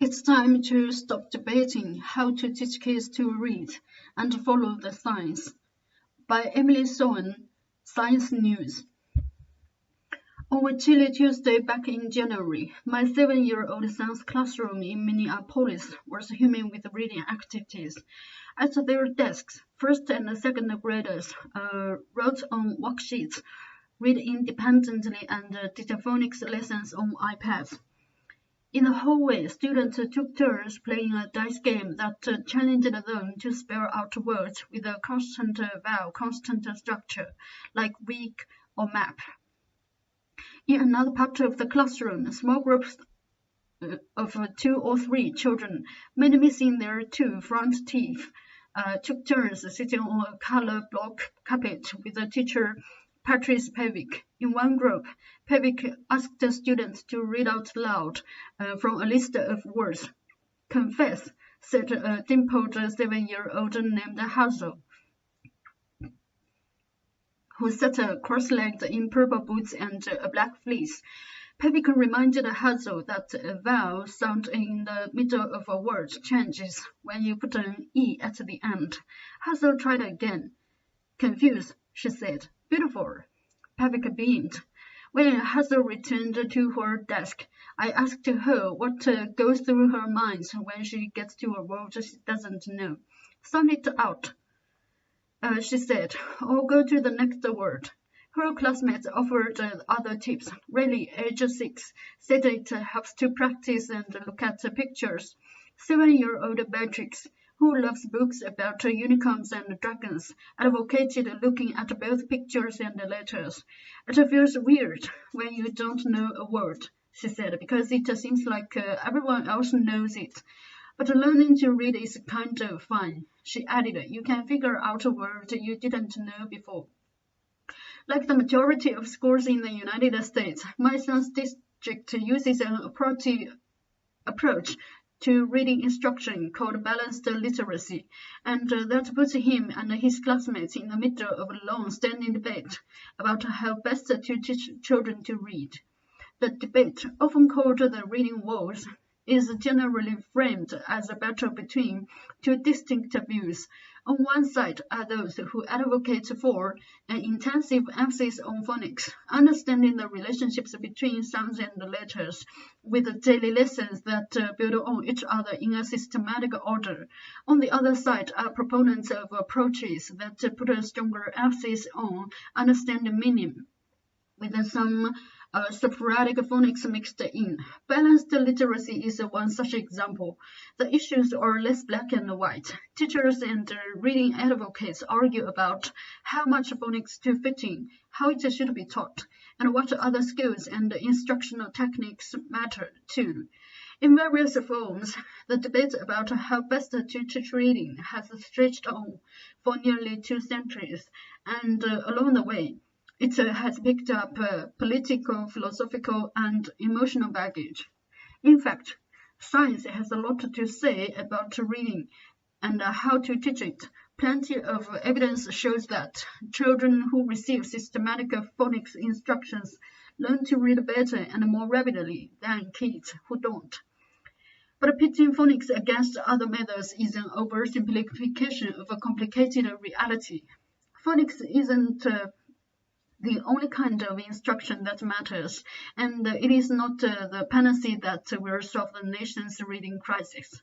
It's time to stop debating how to teach kids to read and follow the science. By Emily Sohn, Science News. On a chilly Tuesday back in January, my 7-year-old son's classroom in Minneapolis was humming with reading activities. At their desks, first and second graders wrote on worksheets, read independently, and did phonics lessons on iPads. In the hallway, students took turns playing a dice game that challenged them to spell out words with a constant vowel, constant structure, like week or map. In another part of the classroom, small groups of 2 or 3 children, many missing their 2 front teeth, took turns sitting on a color block carpet with the teacher Patrice Pevic. In one group, Pevic asked the students to read out loud from a list of words. Confess, said a dimpled 7-year-old named Hazel, who sat cross-legged in purple boots and a black fleece. Pevic reminded Hazel that a vowel sound in the middle of a word changes when you put an E at the end. Hazel tried again. Confused, she said. Beautiful. Pevic beamed. When Hazel returned to her desk, I asked her what goes through her mind when she gets to a word she doesn't know. Sound it out, she said, or go to the next word. Her classmates offered other tips. Riley, age 6, said it helps to practice and look at pictures. 7-year-old Beatrix, who loves books about unicorns and dragons, advocated looking at both pictures and letters. It feels weird when you don't know a word, she said, because it seems like everyone else knows it. But learning to read is kind of fun, she added. You can figure out a word you didn't know before. Like the majority of schools in the United States, my son's district uses an approach to reading instruction called balanced literacy, and that puts him and his classmates in the middle of a long standing debate about how best to teach children to read. The debate, often called the reading wars, is generally framed as a battle between 2 distinct views. On one side are those who advocate for an intensive emphasis on phonics, understanding the relationships between sounds and letters, with daily lessons that build on each other in a systematic order. On the other side are proponents of approaches that put a stronger emphasis on understanding meaning, with some sporadic phonics mixed in. Balanced literacy is one such example. The issues are less black and white. Teachers and reading advocates argue about how much phonics to fit in, how it should be taught, and what other skills and instructional techniques matter too. In various forms, the debate about how best to teach reading has stretched on for nearly 2 centuries, and along the way, it has picked up political, philosophical, and emotional baggage. In fact, science has a lot to say about reading and how to teach it. Plenty of evidence shows that children who receive systematic phonics instructions learn to read better and more rapidly than kids who don't. But pitting phonics against other methods is an oversimplification of a complicated reality. Phonics isn't the only kind of instruction that matters, and it is not the panacea that will solve the nation's reading crisis.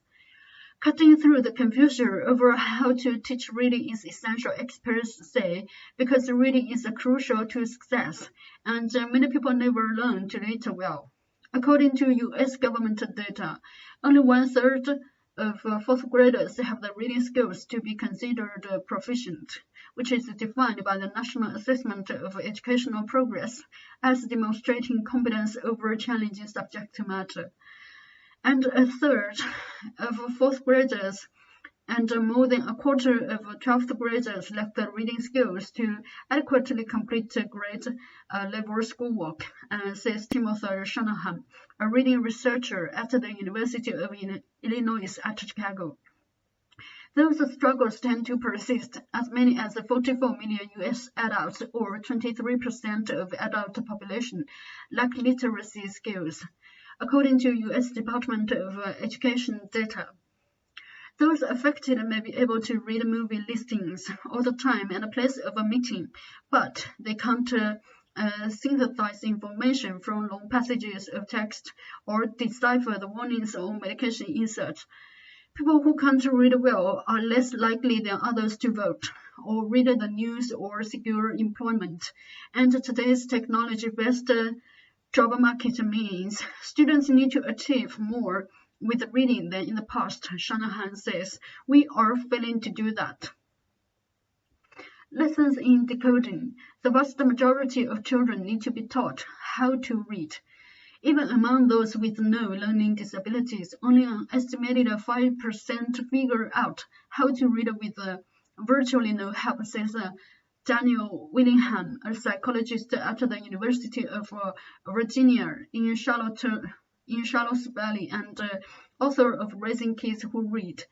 Cutting through the confusion over how to teach reading is essential, experts say, because reading is crucial to success, and many people never learn to read well. According to U.S. government data, only 1/3 of 4th graders have the reading skills to be considered proficient, which is defined by the National Assessment of Educational Progress as demonstrating competence over challenging subject matter. And 1/3 of 4th graders and more than 1/4 of 12th graders lack the reading skills to adequately complete grade level schoolwork, says Timothy Shanahan, a reading researcher at the University of Illinois at Chicago. Those struggles tend to persist. As many as 44 million U.S. adults, or 23% of adult population, lack literacy skills. according to U.S. Department of Education data. Those affected may be able to read movie listings all the time and the place of a meeting, but they can't synthesize information from long passages of text or decipher the warnings on medication inserts. People who can't read well are less likely than others to vote, or read the news or secure employment. And today's technology-based job market means students need to achieve more with reading than in the past, Shanahan says. We are failing to do that. Lessons in decoding. The vast majority of children need to be taught how to read. Even among those with no learning disabilities, only an estimated 5% figure out how to read with virtually no help, says Daniel Willingham, a psychologist at the University of Virginia in Charlottes Valley and author of Raising Kids Who Read.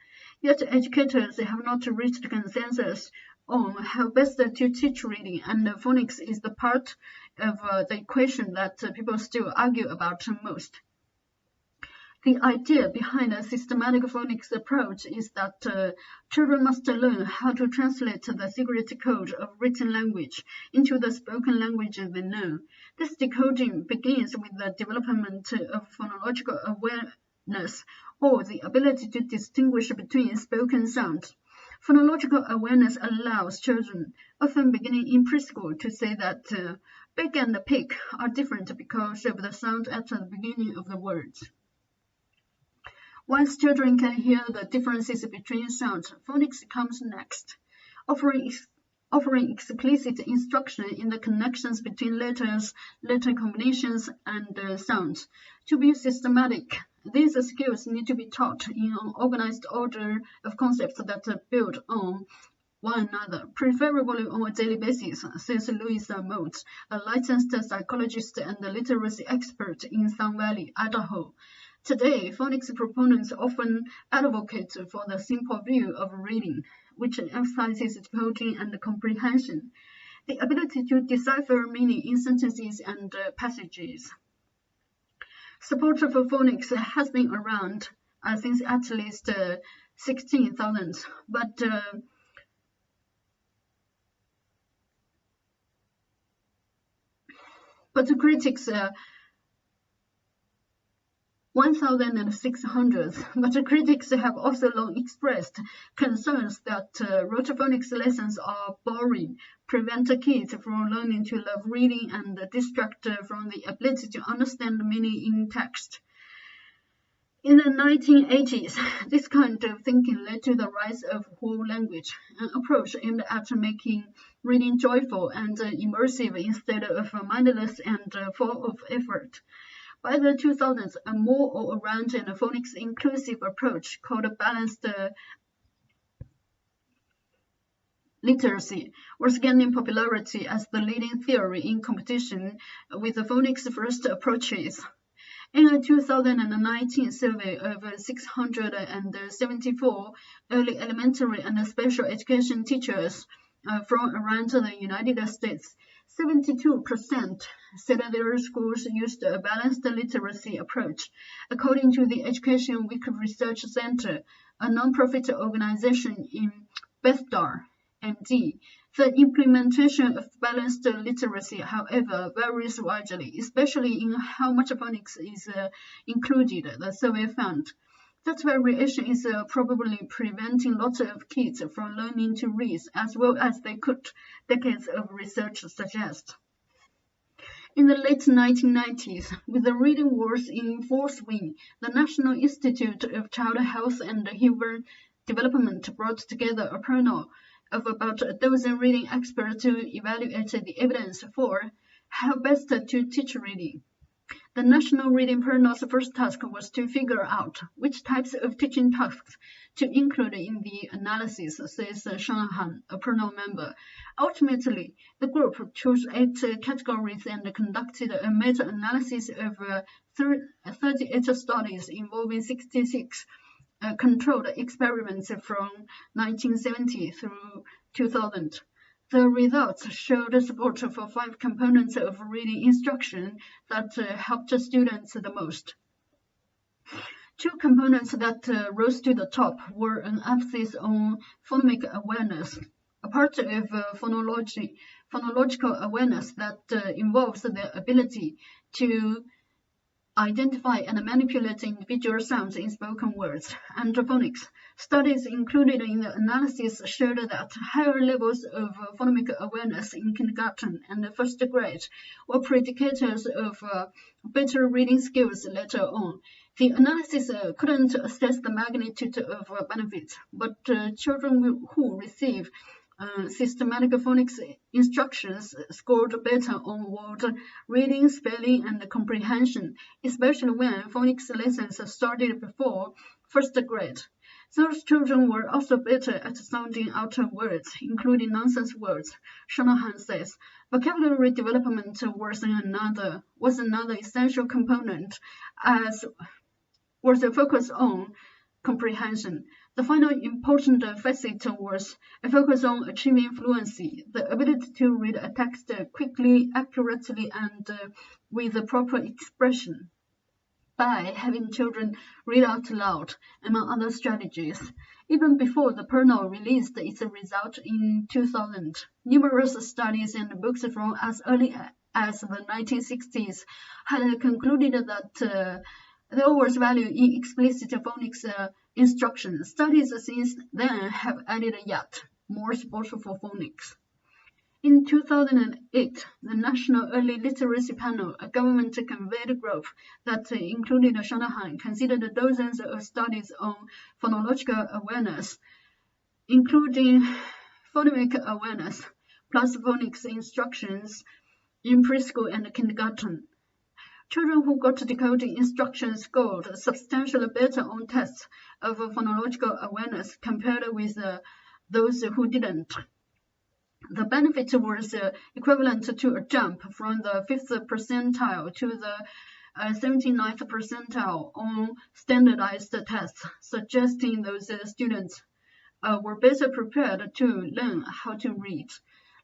Yet educators have not reached consensus on how best to teach reading, and phonics is the part of the equation that people still argue about most. The idea behind a systematic phonics approach is that children must learn how to translate the secret code of written language into the spoken language they know. This decoding begins with the development of phonological awareness, or the ability to distinguish between spoken sounds. Phonological awareness allows children, often beginning in preschool, to say that big and pig are different because of the sound at the beginning of the words. Once children can hear the differences between sounds, phonics comes next, offering explicit instruction in the connections between letters, letter combinations, and sounds. To be systematic, these skills need to be taught in an organized order of concepts that build on one another, preferably on a daily basis, says Louisa Motes, a licensed psychologist and literacy expert in Sun Valley, Idaho. Today, phonics proponents often advocate for the simple view of reading, which emphasizes decoding and comprehension, the ability to decipher meaning in sentences and passages. Support for phonics has been around since at least 16,000, but critics 1,600, but critics have also long expressed concerns that rote phonics lessons are boring, prevent kids from learning to love reading, and distract from the ability to understand meaning in text. In the 1980s, this kind of thinking led to the rise of whole language, an approach aimed at making reading joyful and immersive instead of mindless and full of effort. By the 2000s, a more all-around and phonics-inclusive approach called balanced literacy was gaining popularity as the leading theory in competition with the phonics-first approaches. In a 2019 survey of 674 early elementary and special education teachers from around the United States, 72% said their schools used a balanced literacy approach. According to the Education Week Research Center, a nonprofit organization in Bethesda, MD, the implementation of balanced literacy, however, varies widely, especially in how much phonics is included, the survey found. That variation is probably preventing lots of kids from learning to read as well as they could, decades of research suggest. In the late 1990s, with the reading wars in full swing, the National Institute of Child Health and Human Development brought together a panel of about a dozen reading experts to evaluate the evidence for how best to teach reading. The National Reading Panel's first task was to figure out which types of teaching tasks to include in the analysis, says Shanahan, a panel member. Ultimately, the group chose 8 categories and conducted a meta-analysis of 38 studies involving 66 controlled experiments from 1970 through 2000. The results showed support for 5 components of reading instruction that helped students the most. Two components that rose to the top were an emphasis on phonemic awareness, a part of phonological awareness that involves the ability to identify and manipulate individual sounds in spoken words, and phonics. Studies included in the analysis showed that higher levels of phonemic awareness in kindergarten and first grade were predicators of better reading skills later on. The analysis couldn't assess the magnitude of benefits, but children who receive systematic phonics instructions scored better on word reading, spelling, and comprehension, especially when phonics lessons started before first grade. Those children were also better at sounding out words, including nonsense words, Shanahan says. Vocabulary development was another essential component, as was a focus on comprehension. The final important facet was a focus on achieving fluency, the ability to read a text quickly, accurately, and with the proper expression, by having children read out loud, among other strategies. Even before the Purnell released its result in 2000, numerous studies and books from as early as the 1960s had concluded that there was value in explicit phonics instruction. Studies since then have added yet more support for phonics. In 2008, the National Early Literacy Panel, a government-convened group that included Shanahan, considered dozens of studies on phonological awareness, including phonemic awareness, plus phonics instructions in preschool and kindergarten. Children who got decoding instructions scored substantially better on tests of phonological awareness compared with those who didn't. The benefit was equivalent to a jump from the 5th percentile to the 79th percentile on standardized tests, suggesting those students were better prepared to learn how to read.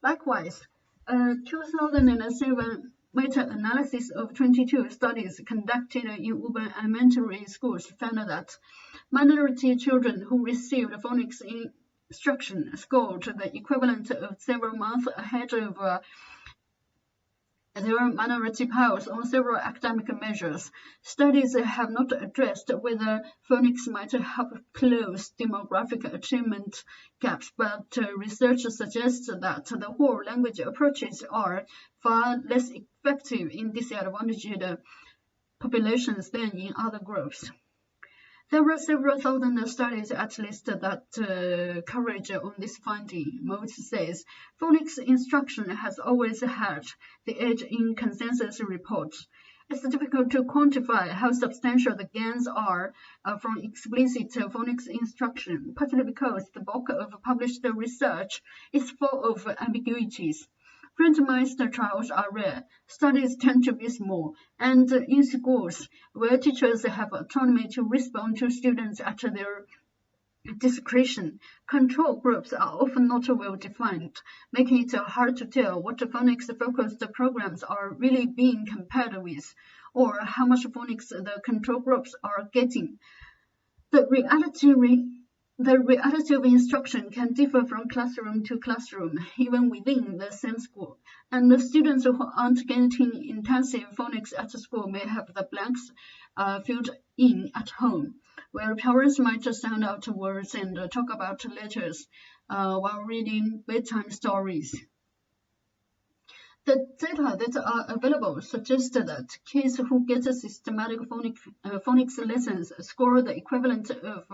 Likewise, 2007 meta-analysis of 22 studies conducted in urban elementary schools found that minority children who received phonics instruction scored the equivalent of several months ahead of their minority peers on several academic measures. Studies have not addressed whether phonics might help close demographic achievement gaps, but research suggests that the whole language approaches are far less effective in disadvantaged populations than in other groups. There were several thousand studies at least that coverage on this finding. Motes says, phonics instruction has always had the edge in consensus reports. It's difficult to quantify how substantial the gains are from explicit phonics instruction, partly because the bulk of published research is full of ambiguities. Randomized trials are rare, studies tend to be small, and in schools where teachers have autonomy to respond to students at their discretion, control groups are often not well defined, making it hard to tell what phonics-focused programs are really being compared with, or how much phonics the control groups are getting. The reality of instruction can differ from classroom to classroom, even within the same school, and the students who aren't getting intensive phonics at school may have the blanks filled in at home, where parents might just sound out words and talk about letters while reading bedtime stories. The data that are available suggest that kids who get systematic phonics lessons score the equivalent of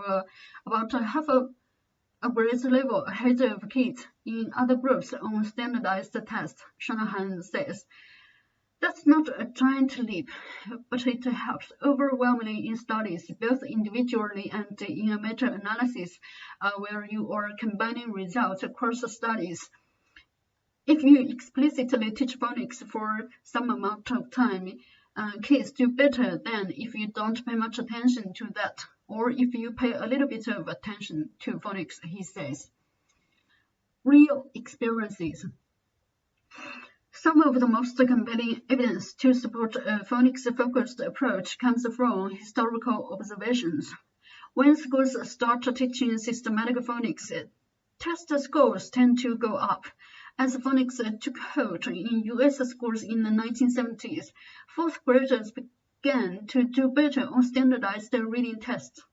about half a grade level ahead of kids in other groups on standardized tests, Shanahan says. That's not a giant leap, but it helps overwhelmingly in studies, both individually and in a meta-analysis where you are combining results across studies. If you explicitly teach phonics for some amount of time, kids do better than if you don't pay much attention to that, or if you pay a little bit of attention to phonics, he says. Real experiences. Some of the most compelling evidence to support a phonics-focused approach comes from historical observations. When schools start teaching systematic phonics, test scores tend to go up. As phonics took hold in U.S. schools in the 1970s, fourth graders began to do better on standardized reading tests.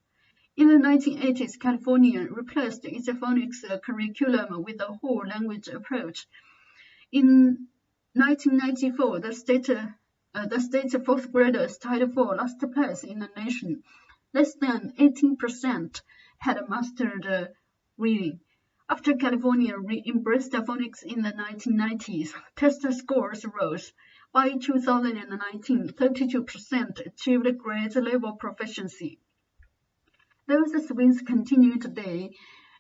In the 1980s, California replaced its phonics curriculum with a whole language approach. In 1994, the state's fourth graders tied for last place in the nation. Less than 18% had mastered reading. After California embraced phonics in the 1990s, test scores rose. By 2019, 32% achieved grade level proficiency. Those swings continue today.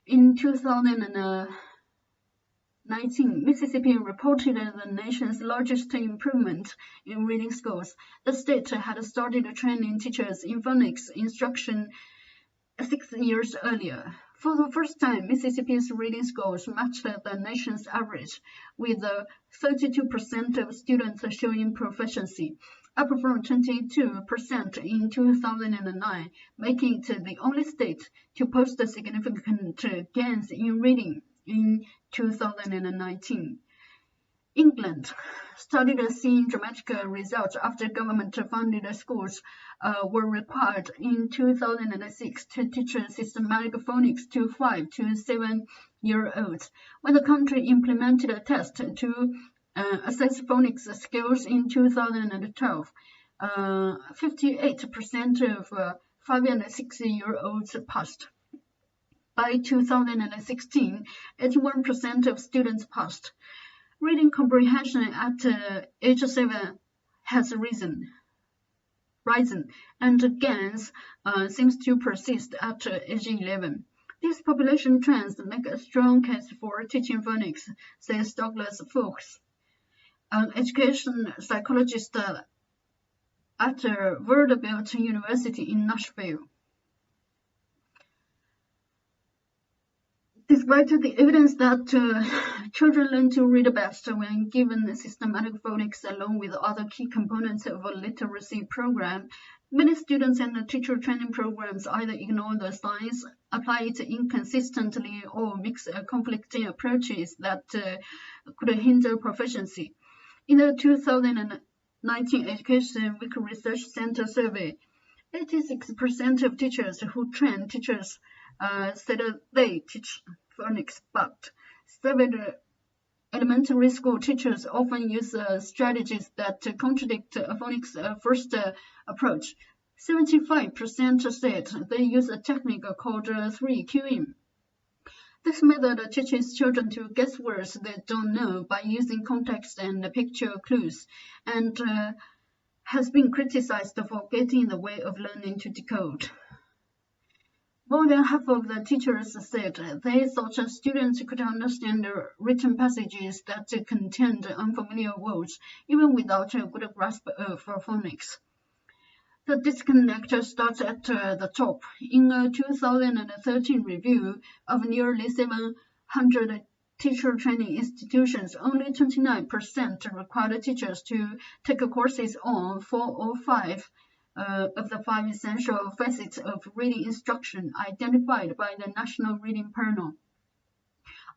In 2019, Mississippi reported the nation's largest improvement in reading scores. The state had started training teachers in phonics instruction 6 years earlier. For the first time, Mississippi's reading scores matched the nation's average, with 32% of students showing proficiency, up from 22% in 2009, making it the only state to post significant gains in reading in 2019. England started seeing dramatic results after government-funded schools were required in 2006 to teach systematic phonics to 5 to 7-year-olds. When the country implemented a test to assess phonics skills in 2012, 58% of 5 and 6-year-olds passed. By 2016, 81% of students passed. Reading comprehension at age 7 has risen, and gains seems to persist at age 11. These population trends make a strong case for teaching phonics, says Douglas Fuchs, an education psychologist at Vanderbilt University in Nashville. Despite the evidence that children learn to read best when given systematic phonics along with other key components of a literacy program, many students and teacher training programs either ignore the science, apply it inconsistently, or mix conflicting approaches that could hinder proficiency. In the 2019 Education Week Research Center survey, 86% of teachers who train teachers said they teach phonics, but elementary school teachers often use strategies that contradict a phonics first approach. 75% said they use a technique called 3Qing. This method teaches children to guess words they don't know by using context and picture clues, and has been criticized for getting in the way of learning to decode. More than half of the teachers said they thought students could understand written passages that contained unfamiliar words, even without a good grasp of phonics. The disconnect starts at the top. In a 2013 review of nearly 700 teacher training institutions, only 29% required teachers to take courses on 4 or 5 of the 5 essential facets of reading instruction identified by the National Reading Panel.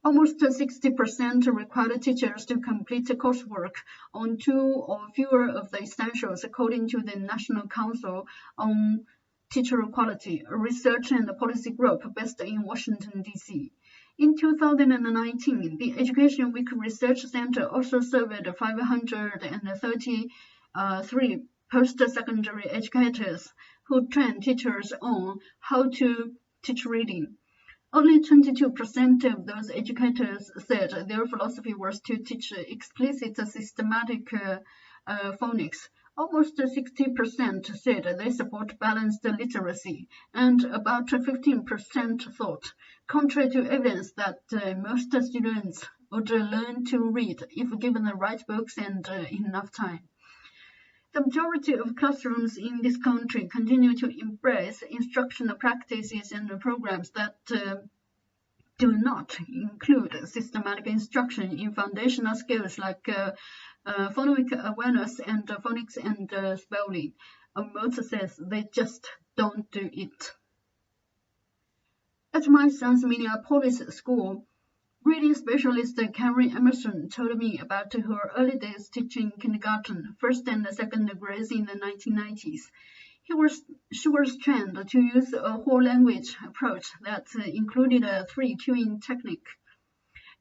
Almost 60% required teachers to complete coursework on 2 or fewer of the essentials, according to the National Council on Teacher Quality, a research and policy group based in Washington, D.C. In 2019, the Education Week Research Center also surveyed 533 post-secondary educators who train teachers on how to teach reading. Only 22% of those educators said their philosophy was to teach explicit systematic phonics. Almost 60% said they support balanced literacy, and about 15% thought, contrary to evidence, that most students would learn to read if given the right books and enough time. The majority of classrooms in this country continue to embrace instructional practices and programs that do not include systematic instruction in foundational skills like phonic awareness and phonics and spelling. Most says they just don't do it. At my son's Minneapolis school, reading specialist Karen Emerson told me about her early days teaching kindergarten, first and second grades in the 1990s. She was trained to use a whole language approach that included a 3 cueing technique.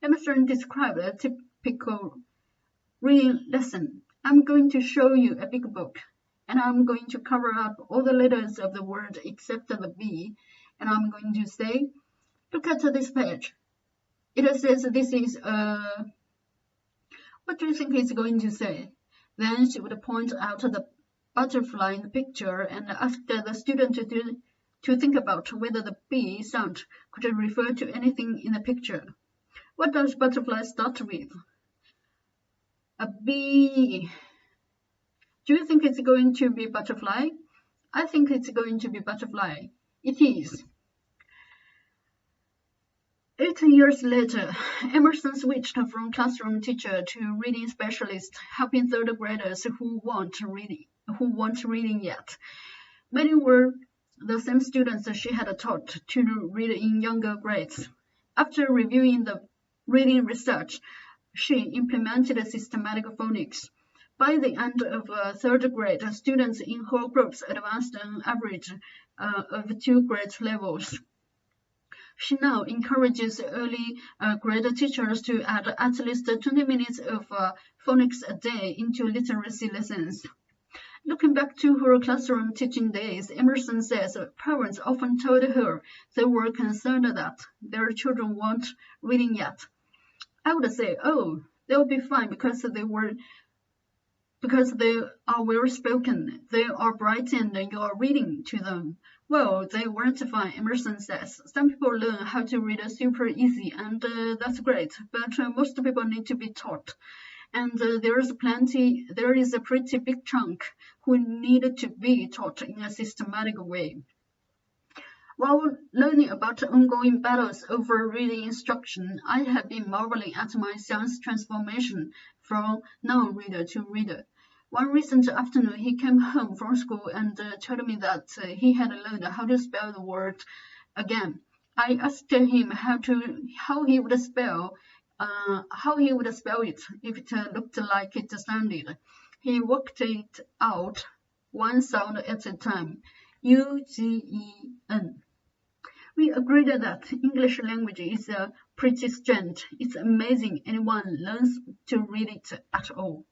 Emerson described a typical reading lesson. I'm going to show you a big book, and I'm going to cover up all the letters of the word except the B, and I'm going to say, look at this page. It says this is a... What do you think it's going to say? Then she would point out the butterfly in the picture and ask the student to think about whether the B sound could refer to anything in the picture. What does butterfly start with? A B. Do you think it's going to be butterfly? I think it's going to be butterfly. It is. 8 years later, Emerson switched from classroom teacher to reading specialist, helping third graders who weren't reading yet. Many were the same students she had taught to read in younger grades. After reviewing the reading research, she implemented systematic phonics. By the end of third grade, students in her groups advanced an average of 2 grade levels. She now encourages early grade teachers to add at least 20 minutes of phonics a day into literacy lessons. Looking back to her classroom teaching days, Emerson says parents often told her they were concerned that their children weren't reading yet. I would say, oh, they'll be fine because they are well spoken, they are bright and you are reading to them. Well, they weren't fine, Emerson says. Some people learn how to read super easy, and that's great, but most people need to be taught. And there is a pretty big chunk who need to be taught in a systematic way. While learning about ongoing battles over reading instruction, I have been marveling at my son's transformation from non-reader to reader. One recent afternoon, he came home from school and told me that he had learned how to spell the word again. I asked him how he would spell it if it looked like it sounded. He worked it out one sound at a time. U-G-E-N. We agreed that English language is pretty strange. It's amazing anyone learns to read it at all.